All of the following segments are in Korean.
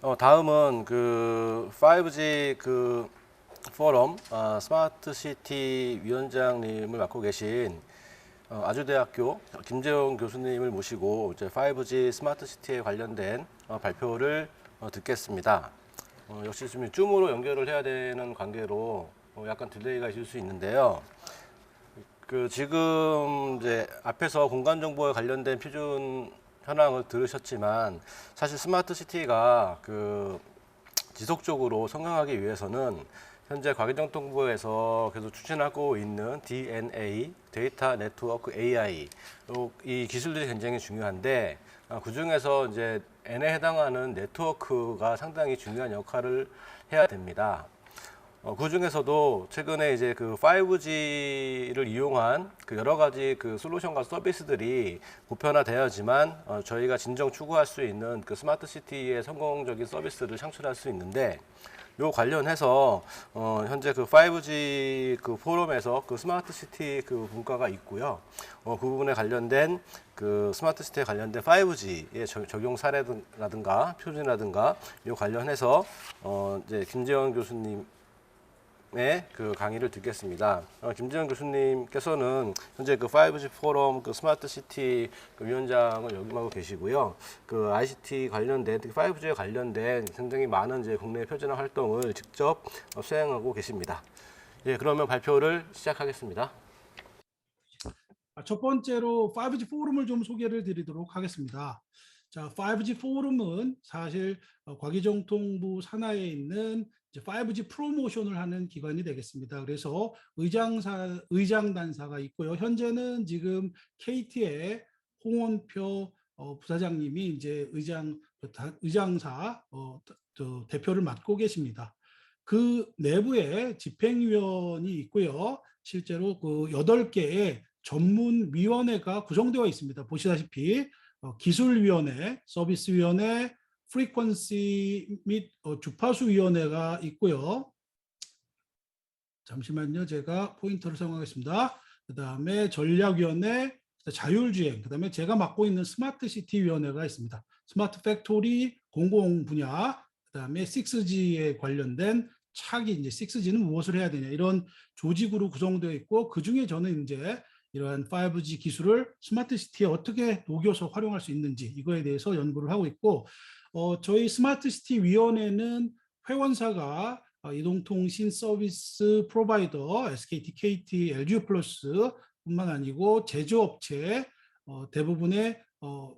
다음은 그 5G 그 포럼 스마트 시티 위원장님을 맡고 계신 아주대학교 김재용 교수님을 모시고 이제 5G 스마트 시티에 관련된 발표를 듣겠습니다. 역시 좀 줌으로 연결을 해야 되는 관계로 약간 딜레이가 있을 수 있는데요. 그 지금 이제 앞에서 공간 정보에 관련된 표준 현황을 들으셨지만 사실 스마트 시티가 그 지속적으로 성장하기 위해서는 현재 과기정통부에서 계속 추진하고 있는 DNA, 데이터 네트워크 AI 이 기술들이 굉장히 중요한데 그 중에서 이제 N에 해당하는 네트워크가 상당히 중요한 역할을 해야 됩니다. 그 중에서도 최근에 이제 그 5G를 이용한 그 여러 가지 그 솔루션과 서비스들이 보편화되어야지만 저희가 진정 추구할 수 있는 그 스마트 시티의 성공적인 서비스를 창출할 수 있는데 요 관련해서 현재 그 5G 그 포럼에서 그 스마트 시티 그 분과가 있고요. 그 부분에 관련된 그 스마트 시티에 관련된 5G의 적용 사례라든가 표준이라든가 요 관련해서 이제 김재원 교수님 그 강의를 듣겠습니다. 김재현 교수님께서는 현재 그 5G 포럼 그 스마트 시티 그 위원장을 역임하고 계시고요. 그 ICT 관련된 특히 5G에 관련된 굉장히 많은 이제 국내 표준화 활동을 직접 수행하고 계십니다. 예, 그러면 발표를 시작하겠습니다. 첫 번째로 5G 포럼을 좀 소개를 드리도록 하겠습니다. 자, 5G 포럼은 사실 과기정통부 산하에 있는 이제 5G 프로모션을 하는 기관이 되겠습니다. 그래서 의장단사가 있고요. 현재는 지금 KT의 홍원표 부사장님이 이제 의장사 대표를 맡고 계십니다. 그 내부에 집행위원이 있고요. 실제로 그 8개의 전문위원회가 구성되어 있습니다. 보시다시피 기술위원회, 서비스위원회, 프리퀀시 및 주파수위원회가 있고요. 잠시만요. 제가 포인터를 사용하겠습니다. 그 다음에 전략위원회, 자율주행, 그 다음에 제가 맡고 있는 스마트시티위원회가 있습니다. 스마트 팩토리, 공공 분야, 그 다음에 6G에 관련된 차기, 이제 6G는 무엇을 해야 되냐, 이런 조직으로 구성되어 있고, 그 중에 저는 이제 이러한 5G 기술을 스마트시티에 어떻게 녹여서 활용할 수 있는지, 이거에 대해서 연구를 하고 있고, 저희 스마트시티 위원회는 회원사가 이동통신 서비스 프로바이더, SKT, KT, LG 플러스 뿐만 아니고 제조업체, 대부분의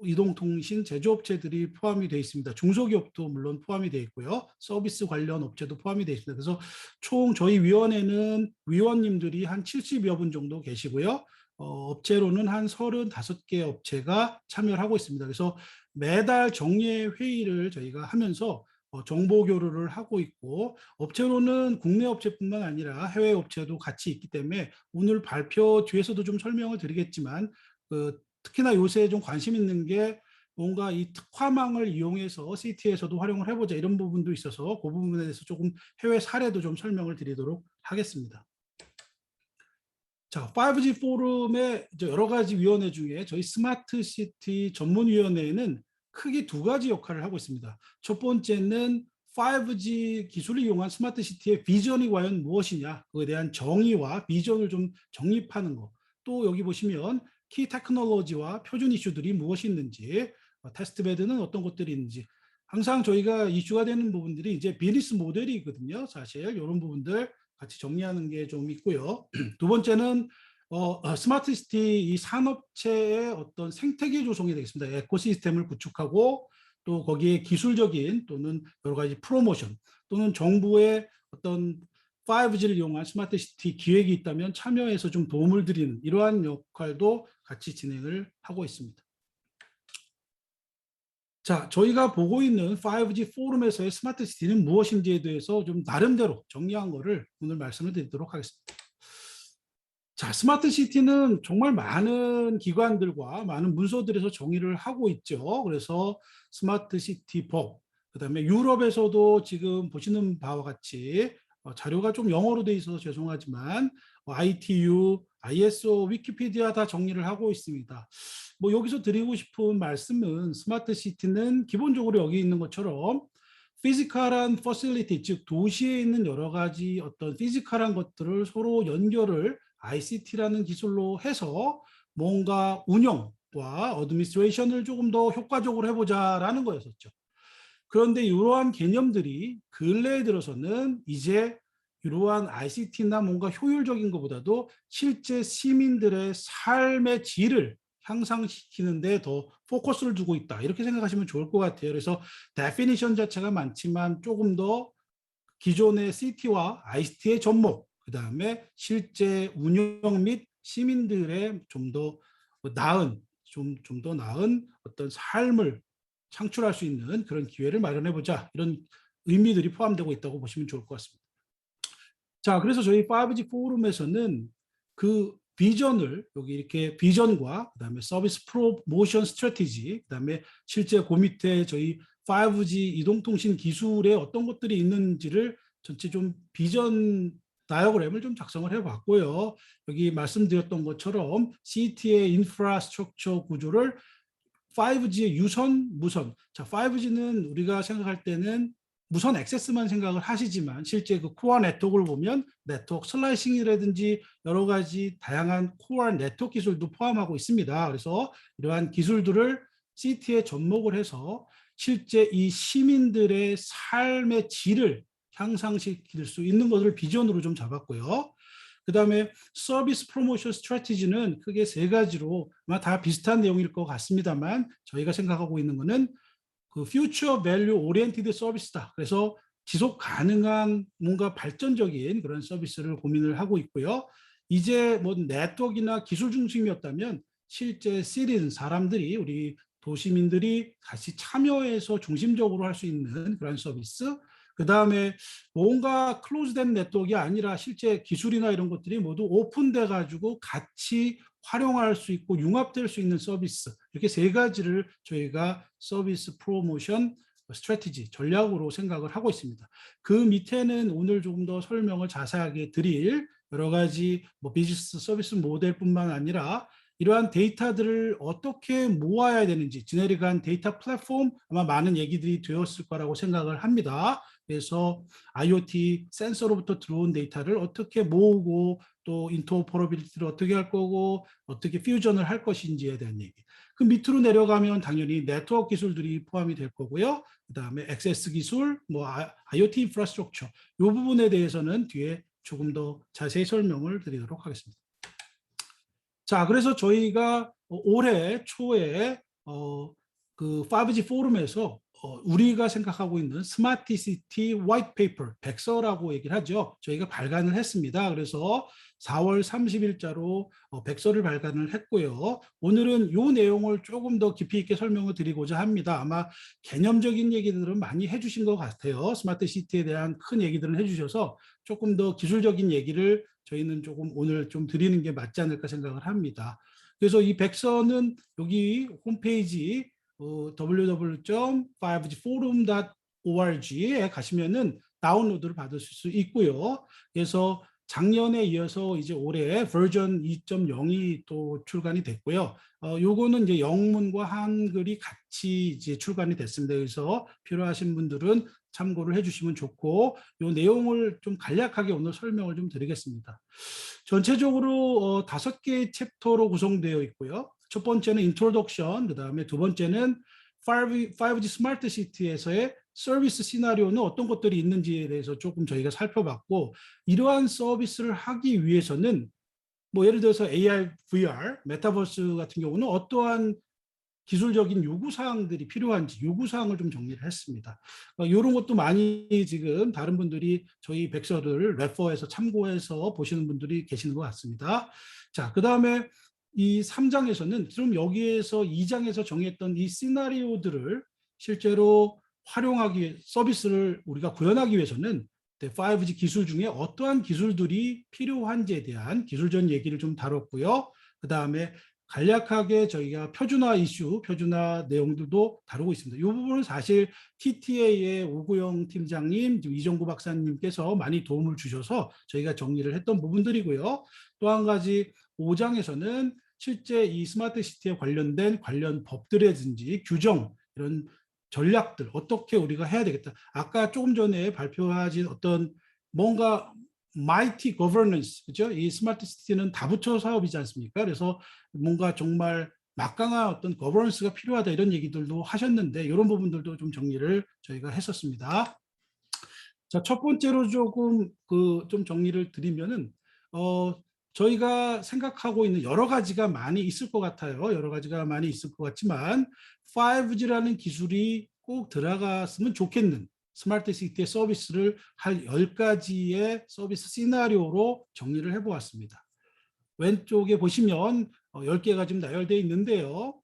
이동통신 제조업체들이 포함이 되어 있습니다. 중소기업도 물론 포함이 되어 있고요. 서비스 관련 업체도 포함이 되어 있습니다. 그래서 총 저희 위원회는 위원님들이 한 70여 분 정도 계시고요. 업체로는 한 35개 업체가 참여를 하고 있습니다. 그래서 매달 정례 회의를 저희가 하면서 정보 교류를 하고 있고, 업체로는 국내 업체뿐만 아니라 해외 업체도 같이 있기 때문에 오늘 발표 뒤에서도 좀 설명을 드리겠지만, 특히나 요새 좀 관심 있는 게 뭔가 이 특화망을 이용해서 CT에서도 활용을 해보자, 이런 부분도 있어서 그 부분에 대해서 조금 해외 사례도 좀 설명을 드리도록 하겠습니다. 자, 5G 포럼의 여러 가지 위원회 중에 저희 스마트 시티 전문위원회는 크게 두 가지 역할을 하고 있습니다. 첫 번째는 5G 기술을 이용한 스마트 시티의 비전이 과연 무엇이냐, 그에 대한 정의와 비전을 좀 정립하는 것. 또 여기 보시면 키 테크놀로지와 표준 이슈들이 무엇이 있는지, 테스트베드는 어떤 것들이 있는지, 항상 저희가 이슈가 되는 부분들이 이제 비즈니스 모델이거든요. 사실 이런 부분들 같이 정리하는 게 좀 있고요. 두 번째는 스마트 시티 이 산업체의 어떤 생태계 조성이 되겠습니다. 에코시스템을 구축하고 또 거기에 기술적인 또는 여러 가지 프로모션 또는 정부의 어떤 5G를 이용한 스마트 시티 기획이 있다면 참여해서 좀 도움을 드리는 이러한 역할도 같이 진행을 하고 있습니다. 자, 저희가 보고 있는 5G 포럼에서의 스마트 시티는 무엇인지에 대해서 좀 나름대로 정리한 거를 오늘 말씀을 드리도록 하겠습니다. 자, 스마트 시티는 정말 많은 기관들과 많은 문서들에서 정의를 하고 있죠. 그래서 스마트 시티 법, 그다음에 유럽에서도 지금 보시는 바와 같이 자료가 좀 영어로 돼 있어서 죄송하지만 ITU, ISO, 위키피디아 다 정리를 하고 있습니다. 뭐 여기서 드리고 싶은 말씀은 스마트 시티는 기본적으로 여기 있는 것처럼 피지컬한 퍼실리티, 즉 도시에 있는 여러 가지 어떤 피지컬한 것들을 서로 연결을 ICT라는 기술로 해서 뭔가 운영과 어드미니스트레이션을 조금 더 효과적으로 해보자라는 거였었죠. 그런데 이러한 개념들이 근래에 들어서는 이제 이러한 ICT나 뭔가 효율적인 것보다도 실제 시민들의 삶의 질을 향상시키는 데 더 포커스를 두고 있다. 이렇게 생각하시면 좋을 것 같아요. 그래서 데피니션 자체가 많지만 조금 더 기존의 CT와 ICT의 접목, 그다음에 실제 운영 및 시민들의 좀 더 나은, 좀 더 나은 어떤 삶을 창출할 수 있는 그런 기회를 마련해 보자. 이런 의미들이 포함되고 있다고 보시면 좋을 것 같습니다. 자, 그래서 저희 5G 포럼에서는 그 비전을 여기 이렇게 비전과 그다음에 서비스 프로모션 스트래티지, 그다음에 실제 그 밑에 저희 5G 이동통신 기술에 어떤 것들이 있는지를 전체 좀 비전 다이어그램을 좀 작성을 해봤고요. 여기 말씀드렸던 것처럼 CT의 인프라스트럭처 구조를 5G의 유선, 무선. 자, 5G는 우리가 생각할 때는 무선 액세스만 생각을 하시지만 실제 그 코어 네트워크를 보면 네트워크 슬라이싱이라든지 여러 가지 다양한 코어 네트워크 기술도 포함하고 있습니다. 그래서 이러한 기술들을 CT에 접목을 해서 실제 이 시민들의 삶의 질을 향상시킬 수 있는 것을 비전으로 좀 잡았고요. 그다음에 서비스 프로모션 스트래티지는 크게 세 가지로 아마 다 비슷한 내용일 것 같습니다만 저희가 생각하고 있는 것은 그 퓨처 밸류 오리엔티드 서비스다. 그래서 지속 가능한 뭔가 발전적인 그런 서비스를 고민을 하고 있고요. 이제 뭐 네트워크나 기술 중심이었다면 실제 시리즌 사람들이 우리 도시민들이 같이 참여해서 중심적으로 할 수 있는 그런 서비스. 그 다음에 뭔가 클로즈된 네트워크가 아니라 실제 기술이나 이런 것들이 모두 오픈돼 가지고 같이 활용할 수 있고 융합될 수 있는 서비스, 이렇게 세 가지를 저희가 서비스 프로모션 스트래티지 전략으로 생각을 하고 있습니다. 그 밑에는 오늘 조금 더 설명을 자세하게 드릴 여러 가지 뭐 비즈니스 서비스 모델뿐만 아니라 이러한 데이터들을 어떻게 모아야 되는지 지네릭한 데이터 플랫폼, 아마 많은 얘기들이 되었을 거라고 생각을 합니다. 그래서 IoT 센서로부터 들어온 데이터를 어떻게 모으고 또 인터오퍼러빌리티를 어떻게 할 거고 어떻게 퓨전을 할 것인지에 대한 얘기. 그 밑으로 내려가면 당연히 네트워크 기술들이 포함이 될 거고요. 그다음에 액세스 기술, 뭐 IoT 인프라스트럭처, 이 부분에 대해서는 뒤에 조금 더 자세히 설명을 드리도록 하겠습니다. 자, 그래서 저희가 올해 초에 그 5G 포럼에서 우리가 생각하고 있는 스마트 시티 화이트 페이퍼, 백서라고 얘기를 하죠. 저희가 발간을 했습니다. 그래서 4월 30일자로 백서를 발간을 했고요. 오늘은 이 내용을 조금 더 깊이 있게 설명을 드리고자 합니다. 아마 개념적인 얘기들은 많이 해주신 것 같아요. 스마트 시티에 대한 큰 얘기들을 해주셔서 조금 더 기술적인 얘기를 저희는 조금 오늘 좀 드리는 게 맞지 않을까 생각을 합니다. 그래서 이 백서는 여기 홈페이지 www.5gforum.org에 가시면은 다운로드를 받으실 수 있고요. 그래서 작년에 이어서 이제 올해 버전 2.0이 또 출간이 됐고요. 요거는 이제 영문과 한글이 같이 이제 출간이 됐습니다. 그래서 필요하신 분들은 참고를 해주시면 좋고, 요 내용을 좀 간략하게 오늘 설명을 좀 드리겠습니다. 전체적으로 5개의 챕터로 구성되어 있고요. 첫 번째는 인트로덕션, 그 다음에 두 번째는 5G 스마트 시티에서의 서비스 시나리오는 어떤 것들이 있는지에 대해서 조금 저희가 살펴봤고, 이러한 서비스를 하기 위해서는 뭐 예를 들어서 AR, VR, 메타버스 같은 경우는 어떠한 기술적인 요구사항들이 필요한지 요구사항을 좀 정리를 했습니다. 이런 것도 많이 지금 다른 분들이 저희 백서를 레퍼해서 참고해서 보시는 분들이 계시는 것 같습니다. 자, 그 다음에 이 3장에서는 그럼 여기에서 2장에서 정했던 이 시나리오들을 실제로 활용하기 위해 서비스를 우리가 구현하기 위해서는 5G 기술 중에 어떠한 기술들이 필요한지에 대한 기술적 얘기를 좀 다뤘고요. 그 다음에 간략하게 저희가 표준화 이슈, 표준화 내용들도 다루고 있습니다. 이 부분은 사실 TTA의 오구영 팀장님, 이정구 박사님께서 많이 도움을 주셔서 저희가 정리를 했던 부분들이고요. 또 한 가지 5장에서는 실제 이 스마트 시티에 관련된 관련 법들이라든지 규정, 이런 전략들 어떻게 우리가 해야 되겠다. 아까 조금 전에 발표하신 어떤 뭔가 mighty governance, 그죠? 이 스마트 시티는 다부처 사업이지 않습니까? 그래서 뭔가 정말 막강한 어떤 거버넌스가 필요하다 이런 얘기들도 하셨는데 이런 부분들도 좀 정리를 저희가 했었습니다. 자, 첫 번째로 조금 좀 정리를 드리면은 저희가 생각하고 있는 여러 가지가 많이 있을 것 같아요. 여러 가지가 많이 있을 것 같지만 5G라는 기술이 꼭 들어갔으면 좋겠는 스마트 시티의 서비스를 할 10가지의 서비스 시나리오로 정리를 해보았습니다. 왼쪽에 보시면 10개가 지금 나열되어 있는데요.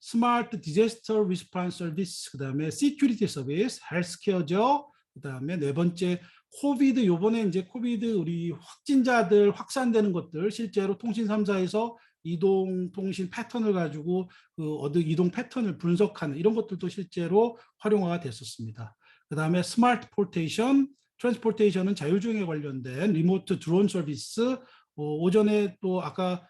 스마트 디자스터 리스폰스 서비스, 그다음에 시큐리티 서비스, 헬스케어죠. 그다음에 네 번째 코비드, 요번에 이제 코비드 우리 확진자들 확산되는 것들 실제로 통신 3사에서 이동 통신 패턴을 가지고 이동 패턴을 분석하는 이런 것들도 실제로 활용화가 됐었습니다. 그다음에 스마트 포테이션, 트랜스포테이션은 자율주행에 관련된 리모트 드론 서비스, 오전에 또 아까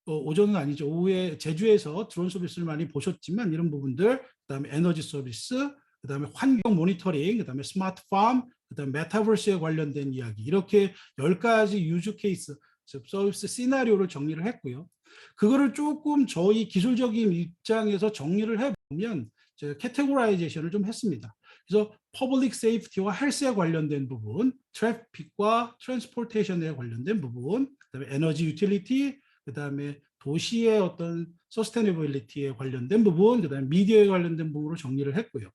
오전은 아니죠. 오후에 제주에서 드론 서비스를 많이 보셨지만 이런 부분들, 그다음에 에너지 서비스, 그다음에 환경 모니터링, 그다음에 스마트 팜, 그다음에 메타버스에 관련된 이야기 이렇게 10가지 유즈 케이스, 서비스 시나리오를 정리를 했고요. 그거를 조금 저희 기술적인 입장에서 정리를 해보면 제가 캐테고라이제이션을 좀 했습니다. 그래서 퍼블릭 세이프티와 헬스에 관련된 부분, 트래픽과 트랜스포테이션에 관련된 부분, 그다음에 에너지 유틸리티, 그다음에 도시의 어떤 서스테이너빌리티에 관련된 부분, 그다음에 미디어에 관련된 부분으로 정리를 했고요.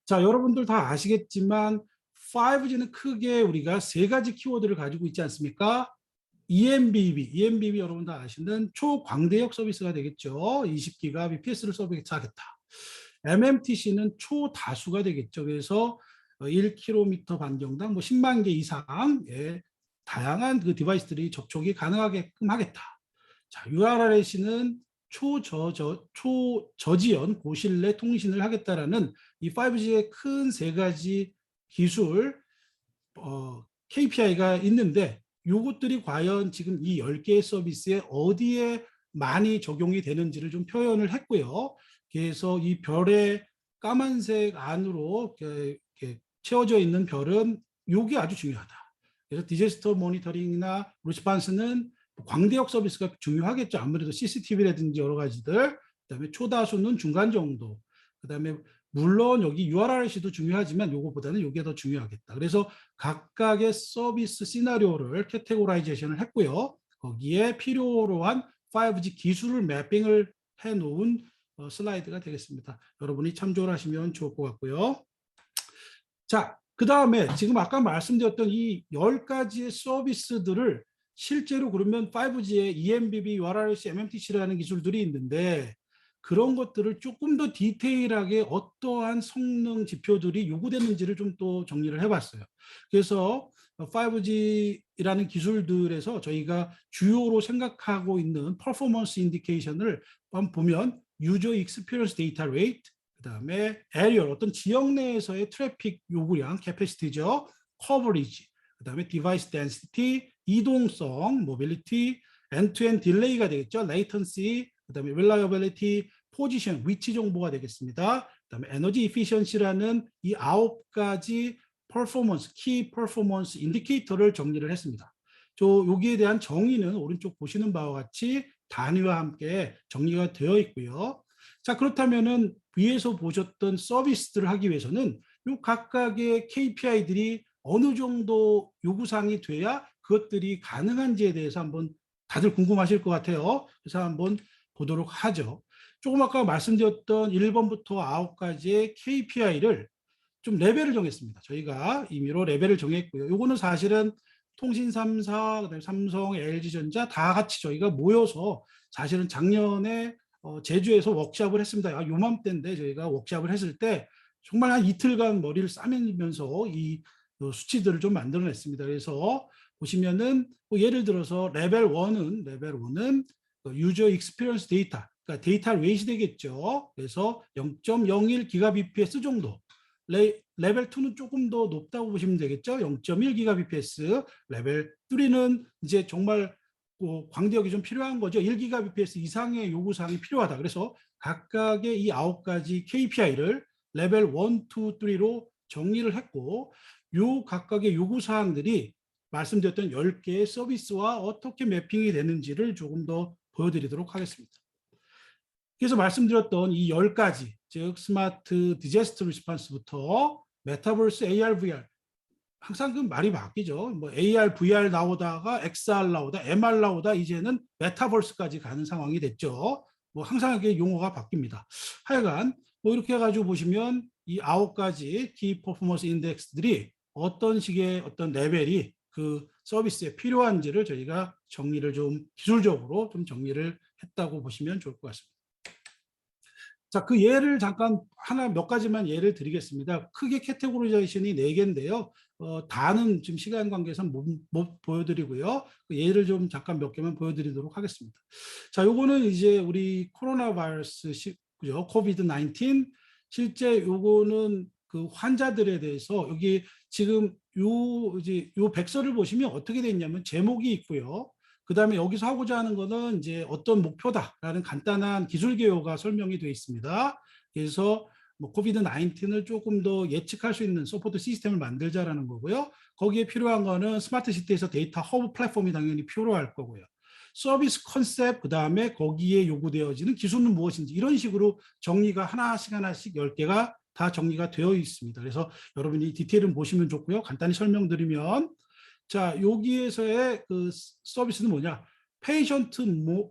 자, 여러분들 다 아시겠지만 5G는 크게 우리가 세 가지 키워드를 가지고 있지 않습니까? EMBB 여러분 다 아시는 초광대역 서비스가 되겠죠. 20기가 bps를 서비스하겠다. MMTC는 초다수가 되겠죠. 그래서 1km 반경당 뭐 10만 개 이상의 다양한 그 디바이스들이 접촉이 가능하게끔 하겠다. 자, URRC는 초저지연 고신뢰 통신을 하겠다라는 이 5G의 큰 세 가지 기술 KPI가 있는데 이것들이 과연 지금 이 10개의 서비스에 어디에 많이 적용이 되는지를 좀 표현을 했고요. 그래서 이 별의 까만색 안으로 이렇게 채워져 있는 별은 이게 아주 중요하다. 그래서 디제스터 모니터링이나 리스판스는 광대역 서비스가 중요하겠죠. 아무래도 CCTV라든지 여러 가지들. 그다음에 초다수는 중간 정도. 그다음에 물론 여기 URRC도 중요하지만 이거보다는 이게 더 중요하겠다. 그래서 각각의 서비스 시나리오를 캐테고라이제이션을 했고요. 거기에 필요로 한 5G 기술을 매핑을 해놓은 슬라이드가 되겠습니다. 여러분이 참조를 하시면 좋을 것 같고요. 자, 그 다음에 지금 아까 말씀드렸던 이 10가지의 서비스들을 실제로 그러면 5G의 EMBB, URRC, MMTC라는 기술들이 있는데 그런 것들을 조금 더 디테일하게 어떠한 성능 지표들이 요구되는지를 좀 또 정리를 해봤어요. 그래서 5G라는 기술들에서 저희가 주요로 생각하고 있는 퍼포먼스 인디케이션을 한번 보면 유저 익스피리언스 데이터 레이트, 그다음에 에리얼 어떤 지역 내에서의 트래픽 요구량 캐패시티죠. 커버리지, 그다음에 디바이스 덴시티, 이동성, 모빌리티, 엔투엔드 딜레이가 되겠죠. 레이턴시, 그다음에 릴라이어빌리티, 포지션, 위치 정보가 되겠습니다. 그다음에 에너지 이피션시라는 이 9가지 퍼포먼스, 키 퍼포먼스 인디케이터를 정리를 했습니다. 여기에 대한 정의는 오른쪽 보시는 바와 같이 단위와 함께 정리가 되어 있고요. 자, 그렇다면은 위에서 보셨던 서비스들을 하기 위해서는 이 각각의 KPI들이 어느 정도 요구사항이 돼야 그것들이 가능한지에 대해서 한번 다들 궁금하실 것 같아요. 그래서 한번 보도록 하죠. 조금 아까 말씀드렸던 1번부터 9가지의 KPI를 좀 레벨을 정했습니다. 저희가 임의로 레벨을 정했고요. 요거는 사실은 통신 3사, 그다음에 삼성, LG전자 다 같이 저희가 모여서 사실은 작년에 제주에서 워크숍을 했습니다. 요맘때인데 저희가 워크숍을 했을 때 정말 한 이틀간 머리를 싸매면서 이 수치들을 좀 만들어냈습니다. 그래서 보시면은 뭐 예를 들어서 레벨 1은 유저 익스피리언스 데이터, 그러니까 데이터 웨이트 되겠죠. 그래서 0.01 기가bps 정도. 레벨 2는 조금 더 높다고 보시면 되겠죠. 0.1 기가bps. 레벨 3는 이제 정말 광대역이 좀 필요한 거죠. 1 기가bps 이상의 요구사항이 필요하다. 그래서 각각의 이 9가지 KPI를 레벨 1, 2, 3로 정리를 했고 요 각각의 요구 사항들이 말씀드렸던 10개의 서비스와 어떻게 매핑이 되는지를 조금 더 보여드리도록 하겠습니다. 그래서 말씀드렸던 이 10가지, 즉 스마트 디자스터 리스폰스부터 메타버스 AR, VR, 항상 그 말이 바뀌죠. 뭐 AR, VR 나오다가 XR 나오다, MR 나오다 이제는 메타버스까지 가는 상황이 됐죠. 뭐 항상 이게 용어가 바뀝니다. 하여간 뭐 이렇게 해가지고 보시면 이 9가지 키 퍼포먼스 인덱스들이 어떤 식의 어떤 레벨이 그 서비스에 필요한지를 저희가 정리를 좀 기술적으로 좀 정리를 했다고 보시면 좋을 것 같습니다. 자, 그 예를 잠깐 하나 몇 가지만 예를 드리겠습니다. 크게 캐테고리제이션이 4개인데요. 다는 지금 시간 관계상 못 보여드리고요. 그 예를 좀 잠깐 몇 개만 보여드리도록 하겠습니다. 자, 요거는 이제 우리 코로나 바이러스 그죠? 코비드 19 실제 요거는 그 환자들에 대해서 여기 지금 요 백서를 보시면 어떻게 돼 있냐면 제목이 있고요. 그 다음에 여기서 하고자 하는 거는 이제 어떤 목표다라는 간단한 기술 개요가 설명이 되어 있습니다. 그래서 뭐 코비드 19을 조금 더 예측할 수 있는 서포트 시스템을 만들자라는 거고요. 거기에 필요한 거는 스마트 시티에서 데이터 허브 플랫폼이 당연히 필요할 거고요. 서비스 컨셉, 그 다음에 거기에 요구되어지는 기술은 무엇인지 이런 식으로 정리가 하나씩 10개가 다 정리가 되어 있습니다. 그래서 여러분이 디테일은 보시면 좋고요. 간단히 설명드리면 자, 여기에서의 그 서비스는 뭐냐? 페이션트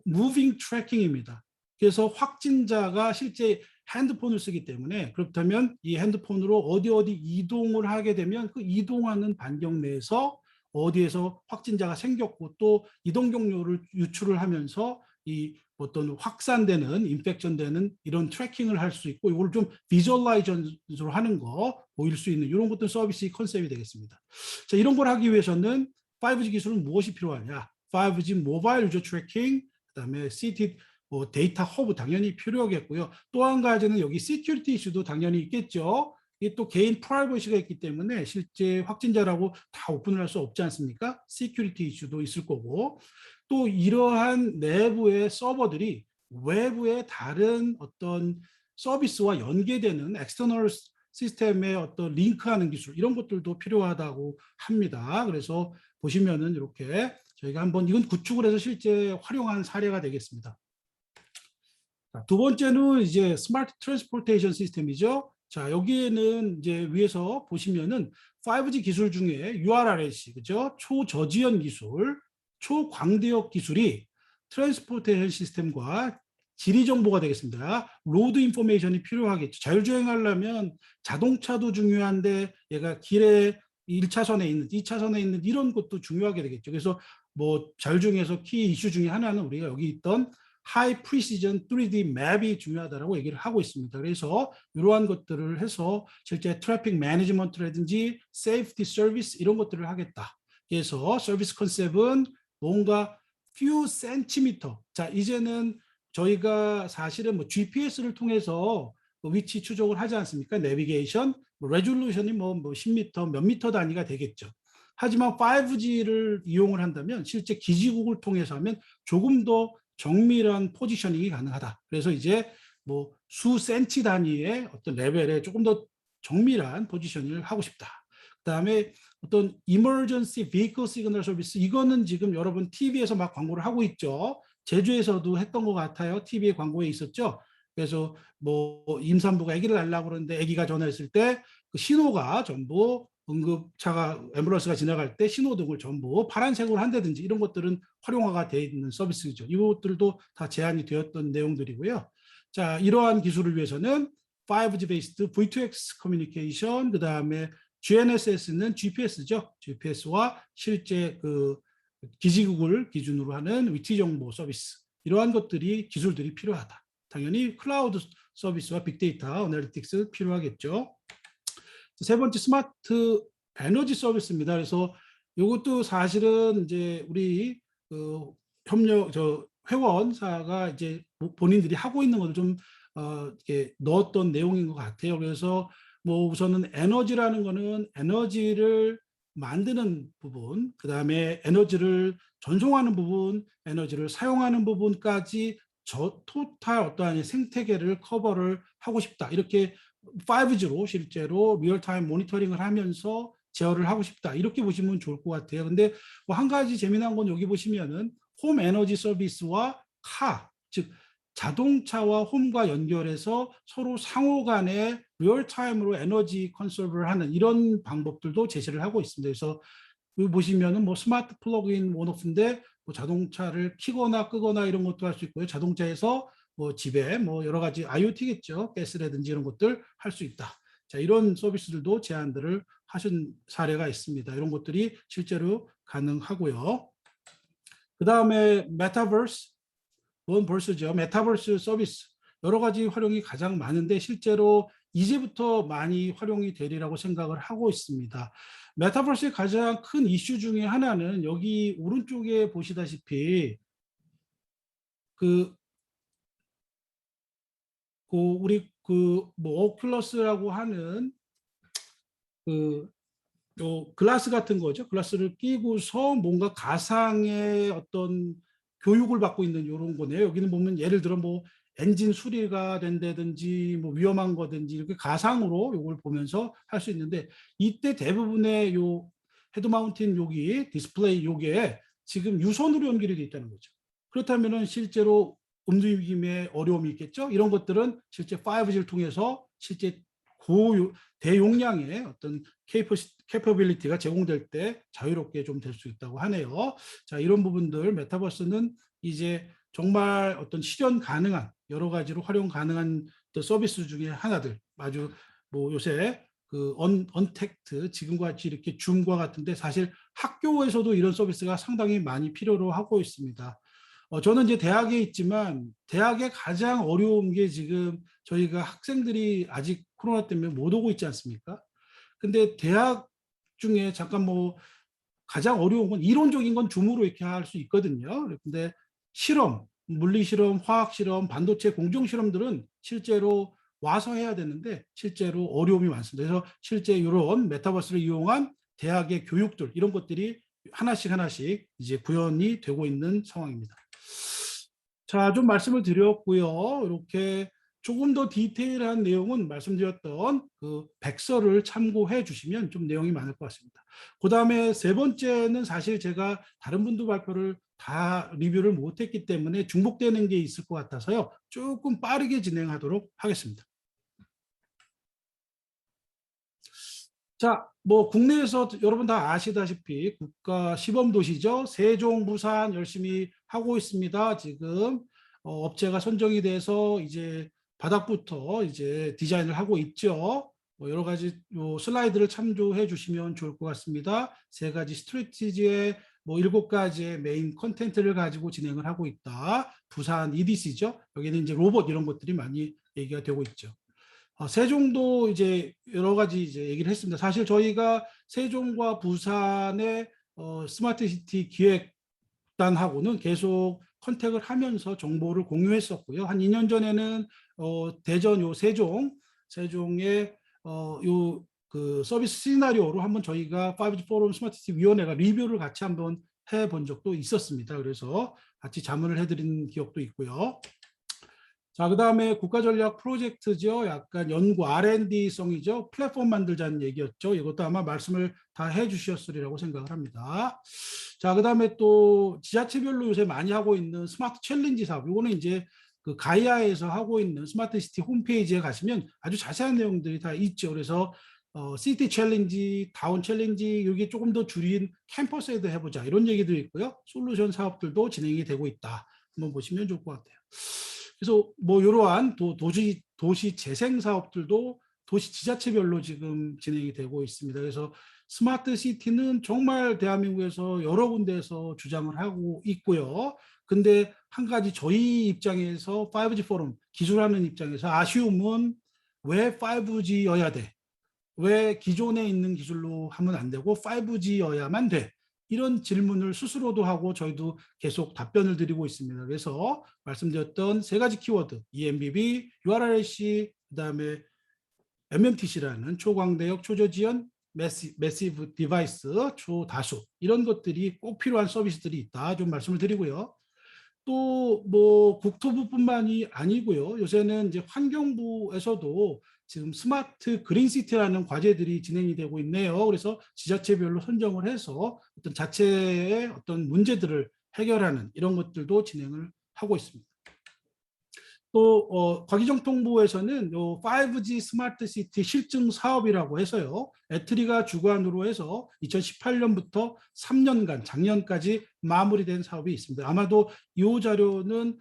무빙 트래킹입니다. 그래서 확진자가 실제 핸드폰을 쓰기 때문에 그렇다면 이 핸드폰으로 어디 이동을 하게 되면 그 이동하는 반경 내에서 어디에서 확진자가 생겼고 또 이동 경로를 유출을 하면서 이 어떤 확산되는 인펙션되는 이런 트래킹을 할 수 있고 이걸 좀 비주얼라이저로 하는 거 보일 수 있는 이런 것들 서비스 컨셉이 되겠습니다. 자, 이런 걸 하기 위해서는 5G 기술은 무엇이 필요하냐? 5G 모바일 유저 트래킹, 그다음에 CT 뭐 데이터 허브 당연히 필요하겠고요. 또 한 가지는 여기 시큐리티 이슈도 당연히 있겠죠. 이게 또 개인 프라이버시가 있기 때문에 실제 확진자라고 다 오픈을 할 수 없지 않습니까? 시큐리티 이슈도 있을 거고 또 이러한 내부의 서버들이 외부의 다른 어떤 서비스와 연계되는 엑스터널 시스템에 어떤 링크하는 기술 이런 것들도 필요하다고 합니다. 그래서 보시면은 이렇게 저희가 한번 이건 구축을 해서 실제 활용한 사례가 되겠습니다. 두 번째는 이제 스마트 트랜스포테이션 시스템이죠. 자, 여기에는 이제 위에서 보시면은 5G 기술 중에 URRLC, 그죠? 초저지연 기술, 초광대역 기술이 트랜스포테이션 시스템과 지리 정보가 되겠습니다. 로드 인포메이션이 필요하겠죠. 자율주행하려면 자동차도 중요한데 얘가 길에 1차선에 있는, 2차선에 있는 이런 것도 중요하게 되겠죠. 그래서 뭐 자율주행에서 키 이슈 중에 하나는 우리가 여기 있던 하이 프리시전 3D 맵이 중요하다고 얘기를 하고 있습니다. 그래서 이러한 것들을 해서 실제 트래픽 매니지먼트라든지 세이프티 서비스 이런 것들을 하겠다. 그래서 서비스 컨셉은 뭔가 few centimeter. 자, 이제는 저희가 사실은 뭐 GPS를 통해서 위치 추적을 하지 않습니까? 내비게이션, 뭐 레졸루션이 뭐 10m, 몇 미터 단위가 되겠죠. 하지만 5G를 이용을 한다면 실제 기지국을 통해서 하면 조금 더 정밀한 포지셔닝이 가능하다. 그래서 이제 뭐 수 센치 단위의 어떤 레벨에 조금 더 정밀한 포지셔닝을 하고 싶다. 그다음에 어떤 emergency vehicle signal service 이거는 지금 여러분 TV에서 막 광고를 하고 있죠. 제주에서도 했던 것 같아요. TV에 광고에 있었죠. 그래서 뭐 임산부가 아기를 낳으려고 그러는데 아기가 전화했을 때 그 신호가 전부 응급차가 앰뷸런스가 지나갈 때 신호등을 전부 파란색으로 한다든지 이런 것들은 활용화가 되어 있는 서비스죠. 이것들도 다 제한이 되었던 내용들이고요. 자, 이러한 기술을 위해서는 5G 베이스드 V2X 커뮤니케이션, 그 다음에 GNSS는 GPS죠. GPS와 실제 그 기지국을 기준으로 하는 위치 정보 서비스 이러한 것들이 기술들이 필요하다. 당연히 클라우드 서비스와 빅데이터 어널리틱스 필요하겠죠. 세 번째 스마트 에너지 서비스입니다. 그래서 이것도 사실은 이제 우리 그 회원사가 이제 본인들이 하고 있는 것을 좀 이렇게 넣었던 내용인 것 같아요. 그래서 뭐 우선은 에너지라는 거는 에너지를 만드는 부분, 그 다음에 에너지를 전송하는 부분, 에너지를 사용하는 부분까지 저 토탈 어떠한 생태계를 커버를 하고 싶다. 이렇게 5G로 실제로 리얼타임 모니터링을 하면서 제어를 하고 싶다. 이렇게 보시면 좋을 것 같아요. 근데 뭐 한 가지 재미난 건 여기 보시면은 홈 에너지 서비스와 즉 자동차와 홈과 연결해서 서로 상호 간에 리얼타임으로 에너지 컨서브를 하는 이런 방법들도 제시를 하고 있습니다. 그래서 여기 보시면은 뭐 스마트 플러그인 온오프인데 뭐 자동차를 켜거나 끄거나 이런 것도 할 수 있고요. 자동차에서 뭐 집에 뭐 여러 가지 IoT겠죠. 가스라든지 이런 것들 할 수 있다. 자, 이런 서비스들도 제안들을 하신 사례가 있습니다. 이런 것들이 실제로 가능하고요. 그 다음에 메타버스, 뭔 벌스죠. 메타버스 서비스. 여러 가지 활용이 가장 많은데 실제로 이제부터 많이 활용이 되리라고 생각을 하고 있습니다. 메타버스의 가장 큰 이슈 중에 하나는 여기 오른쪽에 보시다시피 그, 우리 뭐 오큘러스라고 하는 그 요 글라스 같은 거죠. 글라스를 끼고서 뭔가 가상의 어떤 교육을 받고 있는 이런 거네요. 여기는 보면 예를 들어 뭐 엔진 수리가 된다든지 뭐 위험한 거든지 이렇게 가상으로 요걸 보면서 할 수 있는데 이때 대부분의 요 헤드 마운틴 여기 디스플레이 요게 지금 유선으로 연결이 돼 있다는 거죠. 그렇다면은 실제로 움직임에 어려움이 있겠죠. 이런 것들은 실제 5G를 통해서 실제 대용량의 어떤 캐퍼빌리티가 제공될 때 자유롭게 좀 될 수 있다고 하네요. 자, 이런 부분들 메타버스는 이제 정말 어떤 실현 가능한 여러 가지로 활용 가능한 서비스 중에 하나들 아주 뭐 요새 그 언택트 지금과 같이 이렇게 줌과 같은데 사실 학교에서도 이런 서비스가 상당히 많이 필요로 하고 있습니다. 저는 이제 대학에 있지만 대학에 가장 어려운 게 지금 저희가 학생들이 아직 코로나 때문에 못 오고 있지 않습니까? 근데 대학 중에 잠깐 뭐 가장 어려운 건 이론적인 건 줌으로 이렇게 할 수 있거든요. 근데 실험, 물리 실험, 화학 실험, 반도체 공정 실험들은 실제로 와서 해야 되는데 실제로 어려움이 많습니다. 그래서 실제 이런 메타버스를 이용한 대학의 교육들 이런 것들이 하나씩 하나씩 이제 구현이 되고 있는 상황입니다. 자, 좀 말씀을 드렸고요. 이렇게 조금 더 디테일한 내용은 말씀드렸던 그 백서를 참고해 주시면 좀 내용이 많을 것 같습니다. 그 다음에 세 번째는 사실 제가 다른 분도 발표를 다 리뷰를 못했기 때문에 중복되는 게 있을 것 같아서요. 조금 빠르게 진행하도록 하겠습니다. 자, 뭐 국내에서 여러분 다 아시다시피 국가 시범 도시죠. 세종, 부산 열심히 하고 있습니다. 지금 업체가 선정이 돼서 이제 바닥부터 이제 디자인을 하고 있죠. 뭐 여러 가지 요 슬라이드를 참조해 주시면 좋을 것 같습니다. 세 가지 스트래티지의 뭐 7가지의 메인 컨텐츠를 가지고 진행을 하고 있다. 부산 EDC죠. 여기는 이제 로봇 이런 것들이 많이 얘기가 되고 있죠. 세종도 이제 여러 가지 이제 얘기를 했습니다. 사실 저희가 세종과 부산의 스마트 시티 기획단하고는 계속 컨택을 하면서 정보를 공유했었고요. 한 2년 전에는 대전 요 세종의 요 그 서비스 시나리오로 한번 저희가 5G 포럼 스마트 시티 위원회가 리뷰를 같이 한번 해본 적도 있었습니다. 그래서 같이 자문을 해드린 기억도 있고요. 자, 그 다음에 국가전략 프로젝트죠. 약간 연구 R&D성이죠. 플랫폼 만들자는 얘기였죠. 이것도 아마 말씀을 다 해주셨으리라고 생각을 합니다. 자, 그 다음에 또 지자체별로 요새 많이 하고 있는 스마트 챌린지 사업. 이거는 이제 그 가이아에서 하고 있는 스마트 시티 홈페이지에 가시면 아주 자세한 내용들이 다 있죠. 그래서 시티 챌린지, 다운 챌린지, 여기 조금 더 줄인 캠퍼스에도 해보자. 이런 얘기도 있고요. 솔루션 사업들도 진행이 되고 있다. 한번 보시면 좋을 것 같아요. 그래서 뭐 이러한 도시 재생 사업들도 도시 지자체별로 지금 진행이 되고 있습니다. 그래서 스마트 시티는 정말 대한민국에서 여러 군데에서 주장을 하고 있고요. 근데 한 가지 저희 입장에서 5G 포럼 기술하는 입장에서 아쉬움은 왜 5G여야 돼? 왜 기존에 있는 기술로 하면 안 되고 5G여야만 돼? 이런 질문을 스스로도 하고 저희도 계속 답변을 드리고 있습니다. 그래서 말씀드렸던 세 가지 키워드, EMBB, URLC, 그다음에 MMTC라는 초광대역, 초저지연, 매시브 디바이스, 초다수 이런 것들이 꼭 필요한 서비스들이 있다. 좀 말씀을 드리고요. 또 뭐 국토부뿐만이 아니고요. 요새는 이제 환경부에서도 지금 스마트 그린시티라는 과제들이 진행이 되고 있네요. 그래서 지자체별로 선정을 해서 어떤 자체의 어떤 문제들을 해결하는 이런 것들도 진행을 하고 있습니다. 또 과기정통부에서는 요 5G 스마트 시티 실증 사업이라고 해서요. 애트리가 주관으로 해서 2018년부터 3년간 작년까지 마무리된 사업이 있습니다. 아마도 이 자료는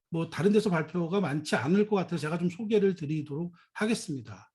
뭐 다른 데서 발표가 많지 않을 것 같아서 제가 좀 소개를 드리도록 하겠습니다.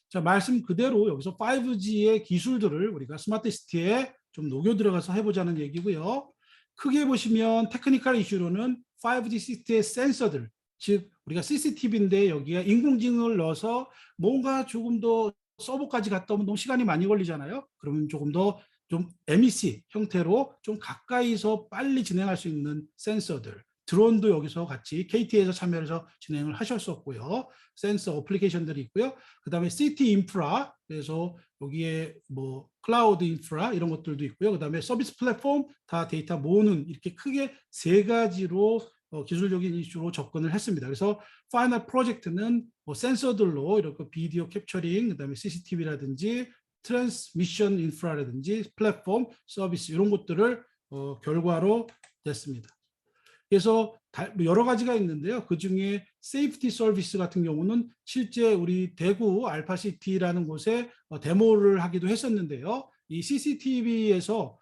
자, 말씀 그대로 여기서 5G의 기술들을 우리가 스마트 시티에 좀 녹여 들어가서 해보자는 얘기고요. 크게 보시면 테크니컬 이슈로는 5G 시스템의 센서들, 즉 우리가 CCTV인데 여기에 인공지능을 넣어서 뭔가 조금 더 서버까지 갔다 오면 너무 시간이 많이 걸리잖아요. 그러면 조금 더 좀 MEC 형태로 좀 가까이서 빨리 진행할 수 있는 센서들, 드론도 여기서 같이 KT에서 참여해서 진행을 하셨었고요. 센서 어플리케이션들이 있고요. 그다음에 시티 인프라, 그래서 여기에 뭐 클라우드 인프라 이런 것들도 있고요. 그다음에 서비스 플랫폼, 다 데이터 모으는, 이렇게 크게 세 가지로 기술적인 이슈로 접근을 했습니다. 그래서 파이널 프로젝트는 뭐 센서들로 이렇게 비디오 캡처링, 그다음에 CCTV라든지 트랜스미션 인프라라든지 플랫폼 서비스 이런 것들을 결과로 냈습니다. 그래서 여러 가지가 있는데요. 그중에 세이프티 서비스 같은 경우는 실제 우리 대구 알파시티라는 곳에 데모를 하기도 했었는데요. 이 CCTV에서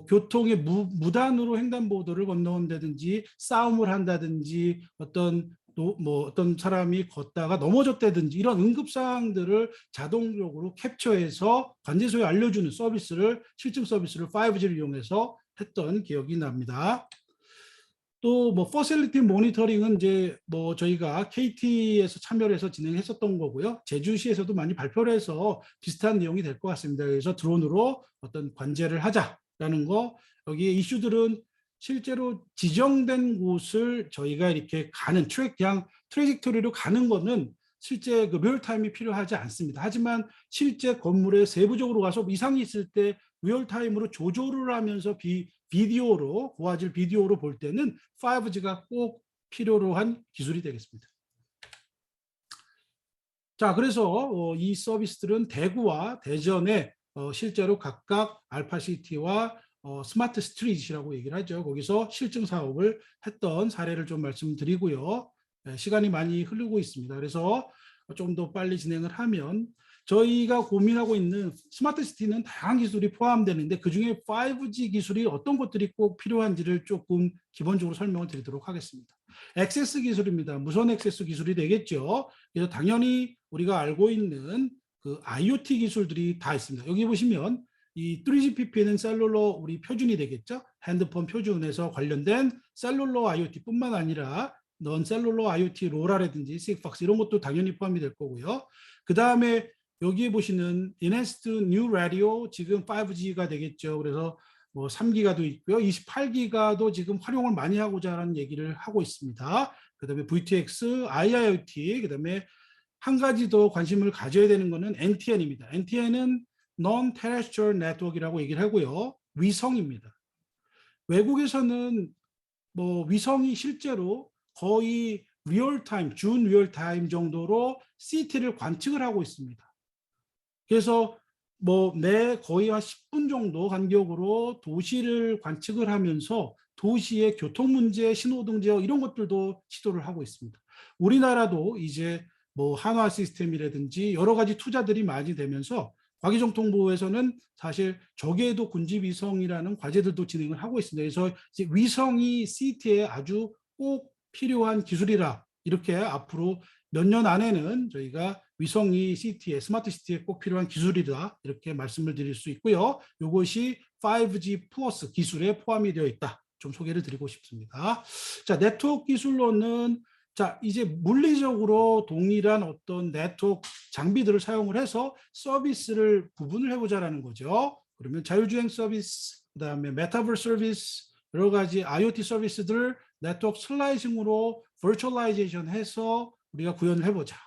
교통의 무단으로 횡단보도를 건너온다든지 싸움을 한다든지 어떤 사람이 걷다가 넘어졌다든지 이런 응급 사항들을 자동적으로 캡처해서 관제소에 알려주는 서비스를, 실증 서비스를 5G를 이용해서 했던 기억이 납니다. 또 뭐 퍼실리티 모니터링은 이제 뭐 저희가 KT에서 참여를 해서 진행했었던 거고요. 제주시에서도 많이 발표를 해서 비슷한 내용이 될 것 같습니다. 그래서 드론으로 어떤 관제를 하자라는 거, 여기에 이슈들은 실제로 지정된 곳을 저희가 이렇게 가는 그냥 트레젝토리로 가는 거는 실제 그 리얼타임이 필요하지 않습니다. 하지만 실제 건물에 세부적으로 가서 이상이 있을 때 리얼타임으로 조조를 하면서 비디오로, 고화질 비디오로 볼 때는 5G가 꼭 필요로 한 기술이 되겠습니다. 자, 그래서 이 서비스들은 대구와 대전에 실제로 각각 알파시티와 스마트 스트리트라고 얘기를 하죠. 거기서 실증 사업을 했던 사례를 좀 말씀드리고요. 시간이 많이 흐르고 있습니다. 그래서 좀 더 빨리 진행을 하면, 저희가 고민하고 있는 스마트 시티는 다양한 기술이 포함되는데 그중에 5G 기술이 어떤 것들이 꼭 필요한지를 조금 기본적으로 설명을 드리도록 하겠습니다. 액세스 기술입니다. 무선 액세스 기술이 되겠죠. 그래서 당연히 우리가 알고 있는 그 IoT 기술들이 다 있습니다. 여기 보시면 이 3GPP는 셀룰러 우리 표준이 되겠죠. 핸드폰 표준에서 관련된 셀룰러 IoT뿐만 아니라 넌 셀룰러 IoT 로라라든지 식박스 이런 것도 당연히 포함이 될 거고요. 그 다음에 여기에 보시는 Enhanced New Radio, 지금 5G가 되겠죠. 그래서 뭐 3기가도 있고요. 28기가도 지금 활용을 많이 하고자 하는 얘기를 하고 있습니다. 그다음에 VTX, IIoT, 그다음에 한 가지 더 관심을 가져야 되는 것은 NTN입니다. NTN은 Non-Terrestrial Network이라고 얘기를 하고요. 위성입니다. 외국에서는 뭐 위성이 실제로 거의 리얼타임, 준 리얼타임 정도로 CT를 관측을 하고 있습니다. 그래서 뭐 매 거의 한 10분 정도 간격으로 도시를 관측을 하면서 도시의 교통 문제, 신호등 제어 이런 것들도 시도를 하고 있습니다. 우리나라도 이제 뭐 한화 시스템이라든지 여러 가지 투자들이 많이 되면서 과기정통부에서는 사실 저궤도 군집위성이라는 과제들도 진행을 하고 있습니다. 그래서 이제 위성이 CT에 아주 꼭 필요한 기술이라, 이렇게 앞으로 몇 년 안에는 저희가 위성이 시티에, 스마트 시티에 꼭 필요한 기술이다, 이렇게 말씀을 드릴 수 있고요. 이것이 5G 플러스 기술에 포함이 되어 있다, 좀 소개를 드리고 싶습니다. 자, 네트워크 기술로는 자, 이제 물리적으로 동일한 어떤 네트워크 장비들을 사용을 해서 서비스를 구분을 해보자라는 거죠. 그러면 자율주행 서비스, 그다음에 메타버스 서비스, 여러 가지 IoT 서비스들을 네트워크 슬라이싱으로 버추얼라이제이션 해서 우리가 구현을 해보자.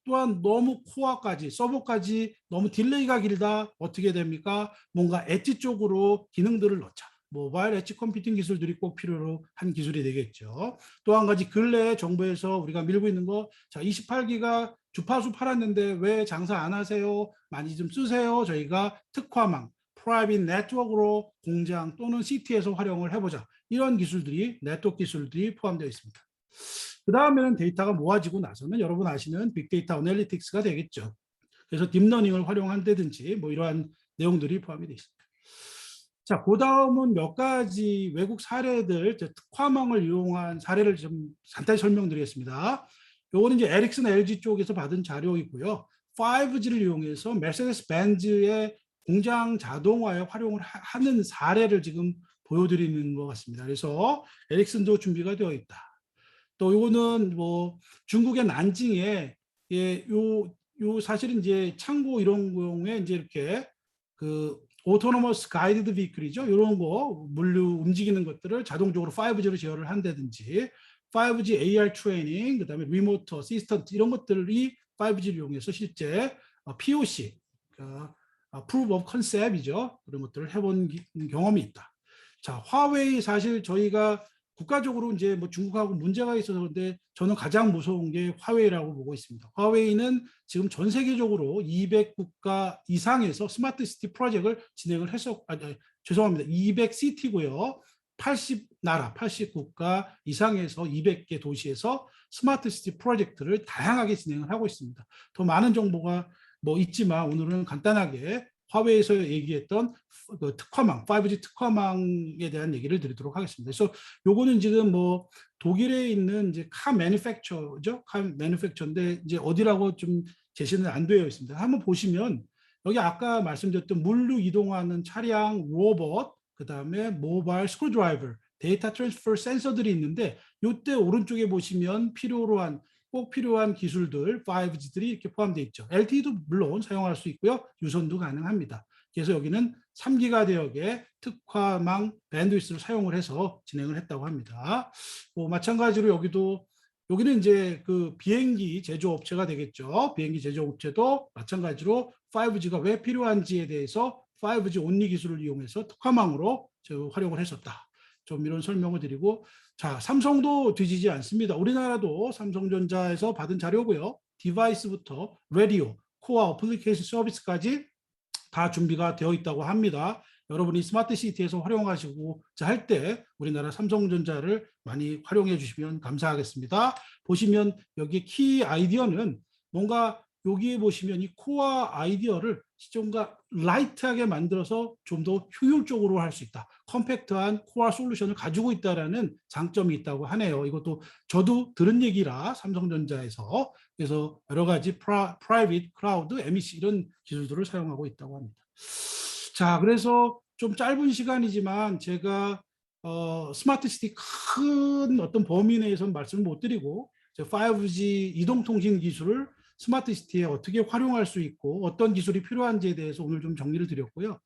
또한 너무 코어까지, 서버까지 너무 딜레이가 길다, 어떻게 됩니까? 뭔가 엣지 쪽으로 기능들을 넣자. 모바일 엣지 컴퓨팅 기술들이 꼭 필요로 한 기술이 되겠죠. 또 한 가지 근래 정부에서 우리가 밀고 있는 거, 자, 28기가 주파수 팔았는데 왜 장사 안 하세요? 많이 좀 쓰세요. 저희가 특화망, 프라이빗 네트워크로 공장 또는 시티에서 활용을 해보자. 이런 기술들이, 네트워크 기술들이 포함되어 있습니다. 그 다음에는 데이터가 모아지고 나서는 여러분 아시는 빅데이터 어널리틱스가 되겠죠. 그래서 딥러닝을 활용한다든지 뭐 이러한 내용들이 포함이 되어 있습니다. 자, 그 다음은 몇 가지 외국 사례들, 특화망을 이용한 사례를 좀 간단히 설명드리겠습니다. 요거는 이제 에릭슨 LG 쪽에서 받은 자료이고요. 5G를 이용해서 메르세데스 벤츠의 공장 자동화에 활용을 하는 사례를 지금 보여드리는 것 같습니다. 그래서 에릭슨도 준비가 되어 있다. 또 요거는 뭐 중국의 난징에 예, 요 사실은 이제 창고 이런 경우에 이제 이렇게 그 오토노머스 가이드드 비클이죠. 이런 거 물류 움직이는 것들을 자동적으로 5G로 제어를 한다든지 5G AR 트레이닝, 그다음에 리모트 어시스턴트 이런 것들이 5G를 이용해서 실제 POC, 그러니까 Proof of Concept이죠. 그런 것들을 해본 경험이 있다. 자, 화웨이 사실 저희가 국가적으로 이제 뭐 중국하고 문제가 있어서 그런데 저는 가장 무서운 게 화웨이라고 보고 있습니다. 화웨이는 지금 전 세계적으로 200국가 이상에서 스마트 시티 프로젝트를 진행을 해서, 죄송합니다. 200시티고요. 80나라, 80국가 이상에서 200개 도시에서 스마트 시티 프로젝트를 다양하게 진행을 하고 있습니다. 더 많은 정보가 뭐 있지만 오늘은 간단하게 화웨이에서 얘기했던 그 특화망, 5G 특화망에 대한 얘기를 드리도록 하겠습니다. 그래서 요거는 지금 뭐 독일에 있는 이제 카 매니팩처죠. 카 매니팩처인데 이제 어디라고 좀 제시는 안 되어 있습니다. 한번 보시면 여기 아까 말씀드렸던 물로 이동하는 차량, 로봇, 그다음에 모바일 스크루드라이버, 데이터 트랜스퍼 센서들이 있는데 이때 오른쪽에 보시면 꼭 필요한 기술들, 5G들이 이렇게 포함되어 있죠. LTE도 물론 사용할 수 있고요. 유선도 가능합니다. 그래서 여기는 3기가 대역의 특화망 밴드위스를 사용을 해서 진행을 했다고 합니다. 마찬가지로 여기는 이제 그 비행기 제조업체가 되겠죠. 비행기 제조업체도 마찬가지로 5G가 왜 필요한지에 대해서 5G 온리 기술을 이용해서 특화망으로 활용을 했었다. 좀 이런 설명을 드리고, 자, 삼성도 뒤지지 않습니다. 우리나라도 삼성전자에서 받은 자료고요. 디바이스부터 라디오, 코어 어플리케이션 서비스까지 다 준비가 되어 있다고 합니다. 여러분이 스마트 시티에서 활용하시고 할 때 우리나라 삼성전자를 많이 활용해 주시면 감사하겠습니다. 보시면 여기 키 아이디어는 뭔가 여기에 보시면 이 코어 아이디어를 좀더 라이트하게 만들어서 좀 더 효율적으로 할 수 있다. 컴팩트한 코어 솔루션을 가지고 있다라는 장점이 있다고 하네요. 이것도 저도 들은 얘기라 삼성전자에서 그래서 여러 가지 프라이빗 클라우드, MEC 이런 기술들을 사용하고 있다고 합니다. 자, 그래서 좀 짧은 시간이지만 제가 스마트 시티 큰 어떤 범위 내에서는 말씀을 못 드리고 5G 이동통신 기술을 스마트 시티에 어떻게 활용할 수 있고 어떤 기술이 필요한지에 대해서 오늘 좀 정리를 드렸고요.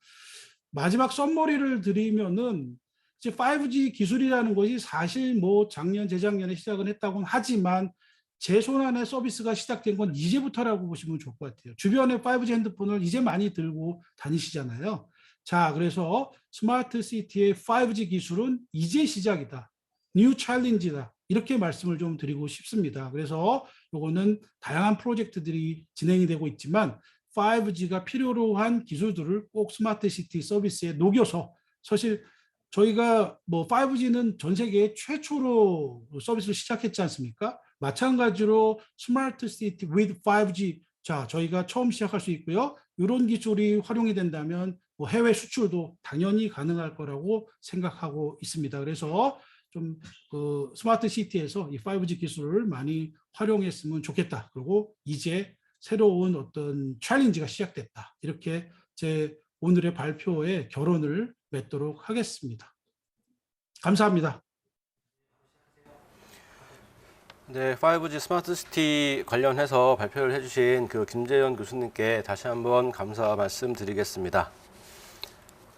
마지막 썸머리를 드리면은 이제 5G 기술이라는 것이 사실 뭐 작년, 재작년에 시작은 했다고는 하지만 제 손안에 서비스가 시작된 건 이제부터라고 보시면 좋을 것 같아요. 주변에 5G 핸드폰을 이제 많이 들고 다니시잖아요. 자, 그래서 스마트 시티의 5G 기술은 이제 시작이다. 뉴 챌린지다. 이렇게 말씀을 좀 드리고 싶습니다. 그래서 요거는 다양한 프로젝트들이 진행이 되고 있지만 5G가 필요로 한 기술들을 꼭 스마트 시티 서비스에 녹여서 사실 저희가 뭐 5G는 전 세계 최초로 서비스를 시작했지 않습니까? 마찬가지로 스마트 시티 with 5G 자, 저희가 처음 시작할 수 있고요. 이런 기술이 활용이 된다면 뭐 해외 수출도 당연히 가능할 거라고 생각하고 있습니다. 그래서 좀 그 스마트 시티에서 이 5G 기술을 많이 활용했으면 좋겠다. 그리고 이제 새로운 어떤 챌린지가 시작됐다. 이렇게 제 오늘의 발표에 결론을 맺도록 하겠습니다. 감사합니다. 네, 5G 스마트 시티 관련해서 발표를 해주신 그 김재현 교수님께 다시 한번 감사 말씀드리겠습니다.